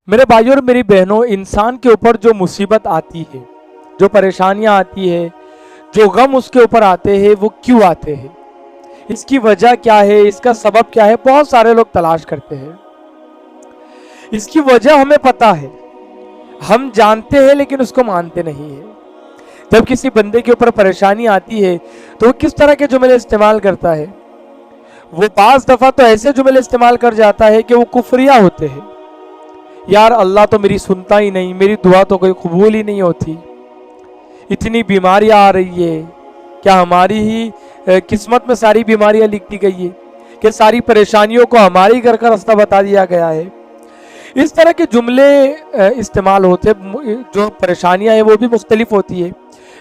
میرے بھائیوں اور میری بہنوں، انسان کے اوپر جو مصیبت آتی ہے، جو پریشانیاں آتی ہے، جو غم اس کے اوپر آتے ہیں، وہ کیوں آتے ہیں؟ اس کی وجہ کیا ہے؟ اس کا سبب کیا ہے؟ بہت سارے لوگ تلاش کرتے ہیں۔ اس کی وجہ ہمیں پتا ہے، ہم جانتے ہیں، لیکن اس کو مانتے نہیں ہیں۔ جب کسی بندے کے اوپر پریشانی آتی ہے تو وہ کس طرح کے جملے استعمال کرتا ہے؟ وہ بعض دفعہ تو ایسے جملے استعمال کر جاتا ہے کہ وہ کفریہ ہوتے ہیں۔ یار اللہ تو میری سنتا ہی نہیں، میری دعا تو کوئی قبول ہی نہیں ہوتی، اتنی بیماریاں آ رہی ہے، کیا ہماری ہی قسمت میں ساری بیماریاں لکھ دی گئی ہے کہ ساری پریشانیوں کو ہماری گھر کا راستہ بتا دیا گیا ہے؟ اس طرح کے جملے استعمال ہوتے، جو پریشانیاں ہیں وہ بھی مختلف ہوتی ہے۔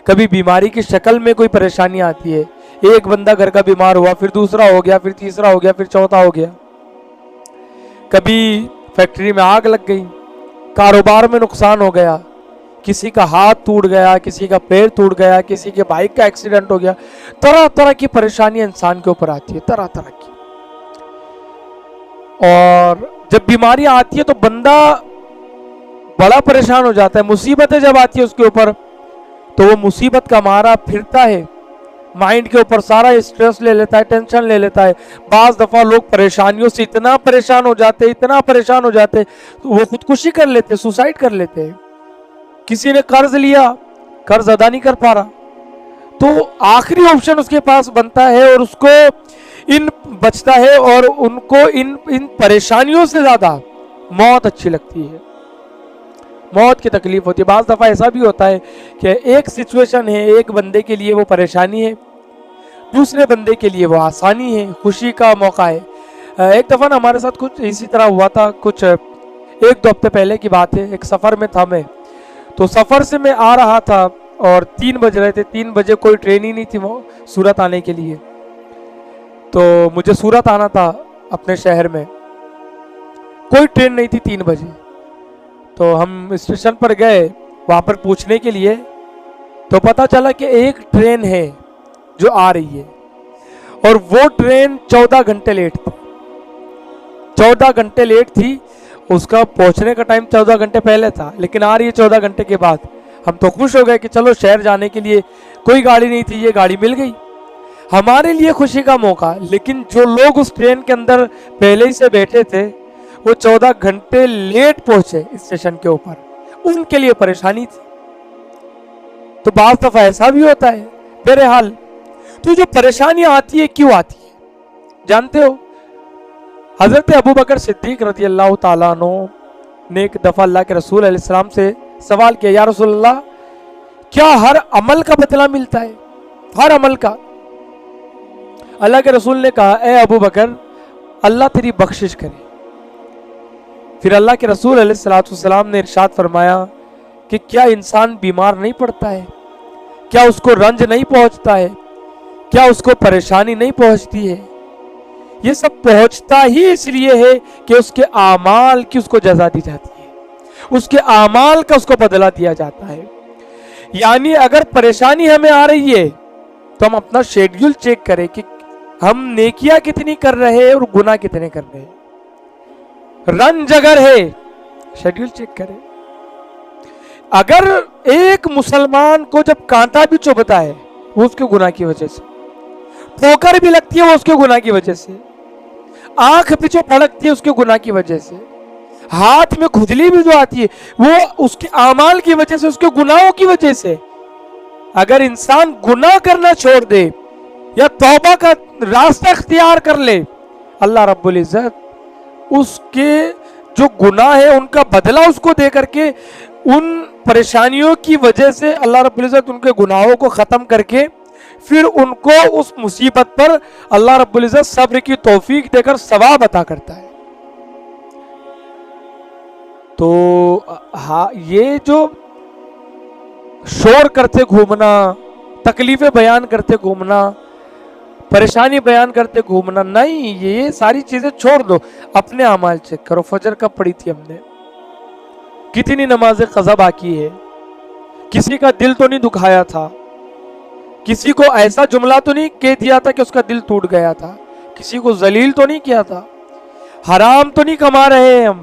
کبھی بیماری کی شکل میں کوئی پریشانی آتی ہے، ایک بندہ گھر کا بیمار ہوا، پھر دوسرا ہو گیا، پھر تیسرا ہو گیا، پھر چوتھا ہو گیا۔ کبھی فیکٹری میں آگ لگ گئی، کاروبار میں نقصان ہو گیا، کسی کا ہاتھ ٹوٹ گیا، کسی کا پیر ٹوٹ گیا، کسی کے بائک کا ایکسیڈنٹ ہو گیا۔ طرح طرح کی پریشانیاں انسان کے اوپر آتی ہے، طرح طرح کی۔ اور جب بیماریاں آتی ہے تو بندہ بڑا پریشان ہو جاتا ہے۔ مصیبتیں جب آتی ہے اس کے اوپر تو وہ مصیبت کا مارا پھرتا ہے، مائنڈ کے اوپر سارا اسٹریس لے لیتا ہے، ٹینشن لے لیتا ہے۔ بعض دفعہ لوگ پریشانیوں سے اتنا پریشان ہو جاتے، اتنا پریشان ہو جاتے، وہ خودکشی کر لیتے، سوسائڈ کر لیتے۔ کسی نے قرض لیا، قرض ادا نہیں کر پا رہا، تو آخری آپشن اس کے پاس بنتا ہے اور اس کو بچتا ہے، اور ان کو ان پریشانیوں سے زیادہ موت اچھی لگتی ہے، موت کی تکلیف ہوتی ہے۔ بعض دفعہ ایسا بھی ہوتا ہے کہ ایک سچویشن ہے، ایک بندے کے لیے وہ پریشانی ہے، دوسرے بندے کے لیے وہ آسانی ہے، خوشی کا موقع ہے۔ ایک دفعہ نا ہمارے ساتھ کچھ اسی طرح ہوا تھا، کچھ ایک دو ہفتے پہلے کی بات ہے۔ ایک سفر میں تھا میں، تو سفر سے میں آ رہا تھا اور 3 بج رہے تھے، 3 بجے کوئی ٹرین ہی نہیں تھی وہ سورت آنے کے لیے۔ تو مجھے سورت آنا تھا اپنے شہر میں، کوئی ٹرین نہیں تھی 3 بجے۔ تو ہم اسٹیشن پر گئے وہاں پر پوچھنے کے لیے، تو پتا چلا کہ ایک ٹرین ہے جو آ رہی ہے، اور وہ ٹرین 14 گھنٹے لیٹ تھی، 14 گھنٹے لیٹ تھی۔ اس کا پہنچنے کا ٹائم 14 گھنٹے پہلے تھا، لیکن آ رہی ہے 14 گھنٹے کے بعد۔ ہم تو خوش ہو گئے کہ چلو شہر جانے کے لیے کوئی گاڑی نہیں تھی، یہ گاڑی مل گئی، ہمارے لیے خوشی کا موقع۔ لیکن جو لوگ اس ٹرین کے اندر پہلے ہی سے بیٹھے تھے وہ 14 گھنٹے لیٹ پہنچے اسٹیشن کے اوپر، ان کے لیے پریشانی تھی۔ تو بعض دفعہ ایسا بھی ہوتا ہے۔ بہرحال تو جو پریشانیاں آتی ہے کیوں آتی ہے جانتے ہو؟ حضرت ابوبکر صدیق رضی اللہ تعالیٰ عنہ نے ایک دفعہ اللہ کے رسول علیہ السلام سے سوال کیا، یا رسول اللہ کیا ہر عمل کا بدلہ ملتا ہے؟ ہر عمل کا؟ اللہ کے رسول نے کہا، اے ابوبکر اللہ تیری بخشش کرے۔ پھر اللہ کے رسول علیہ السلام نے ارشاد فرمایا کہ کیا انسان بیمار نہیں پڑتا ہے؟ کیا اس کو رنج نہیں پہنچتا ہے؟ کیا اس کو پریشانی نہیں پہنچتی ہے؟ یہ سب پہنچتا ہی اس لیے ہے کہ اس کے اعمال کی اس کو جزا دی جاتی ہے، اس کے اعمال کا اس کو بدلہ دیا جاتا ہے۔ یعنی اگر پریشانی ہمیں آ رہی ہے تو ہم اپنا شیڈیول چیک کریں کہ ہم نیکیاں کتنی کر رہے ہیں اور گناہ کتنے کر رہے ہیں۔ رنج اگر ہے شیڈیول چیک کریں۔ اگر ایک مسلمان کو جب کانٹا بھی چبھتا ہے وہ اس کے گناہ کی وجہ سے، ٹھوکر بھی لگتی ہے وہ اس کے گناہ کی وجہ سے، آنکھ پیچھے پھڑکتی ہے اس کے گناہ کی وجہ سے، ہاتھ میں کھجلی بھی جو آتی ہے وہ اس کے اعمال کی وجہ سے، اس کے گناہوں کی وجہ سے۔ اگر انسان گناہ کرنا چھوڑ دے یا توبہ کا راستہ اختیار کر لے، اللہ رب العزت اس کے جو گناہ ہے ان کا بدلہ اس کو دے کر کے، ان پریشانیوں کی وجہ سے اللہ رب العزت ان کے گناہوں کو ختم کر کے پھر ان کو اس مصیبت پر اللہ رب العزت صبر کی توفیق دے کر ثواب عطا کرتا ہے۔ تو یہ جو شور کرتے گھومنا، تکلیفیں بیان کرتے گھومنا، پریشانی بیان کرتے گھومنا نہیں، یہ ساری چیزیں چھوڑ دو، اپنے اعمال چیک کرو۔ فجر کب پڑھی تھی ہم نے؟ کتنی نمازیں قضا باقی ہے؟ کسی کا دل تو نہیں دکھایا تھا؟ کسی کو ایسا جملہ تو نہیں کہہ دیا تھا کہ اس کا دل ٹوٹ گیا تھا؟ کسی کو ذلیل تو نہیں کیا تھا؟ حرام تو نہیں کما رہے ہم؟